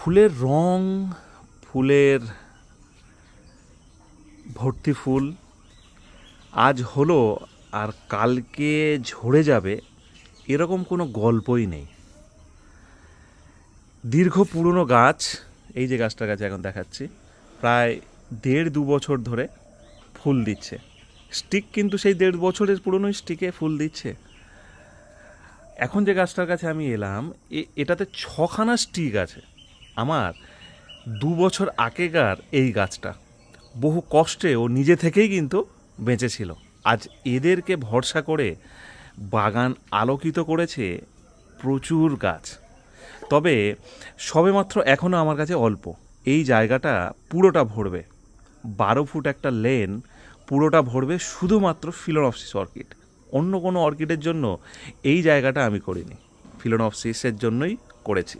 ফুলের রং, ফুলের ভর্তি ফুল আজ হলো আর কালকে ঝরে যাবে এরকম কোনো গল্পই নেই। দীর্ঘ পুরনো গাছ, এই যে গাছটার কাছে এখন দেখাচ্ছি, প্রায় 1.5-2 বছর ধরে ফুল দিচ্ছে। স্টিক কিন্তু সেই 1.5 বছরের পুরনো স্টিকে ফুল দিচ্ছে। এখন যে গাছটার কাছে আমি এলাম এটাতে 6খানা স্টিক আছে। আমার 2 বছর আগেকার এই গাছটা বহু কষ্টে ও নিজে থেকেই কিন্তু বেঁচেছিল। আজ এদেরকে ভরসা করে বাগান আলোকিত করেছে প্রচুর গাছ। তবে সবেমাত্র এখনও আমার কাছে অল্প। এই জায়গাটা পুরোটা ভরবে, 12 ফুট একটা লেন পুরোটা ভরবে শুধুমাত্র ফিলোনপসিস অর্কিড। অন্য কোনো অর্কিডের জন্য এই জায়গাটা আমি করিনি, ফিলোনপসিসের জন্যই করেছি।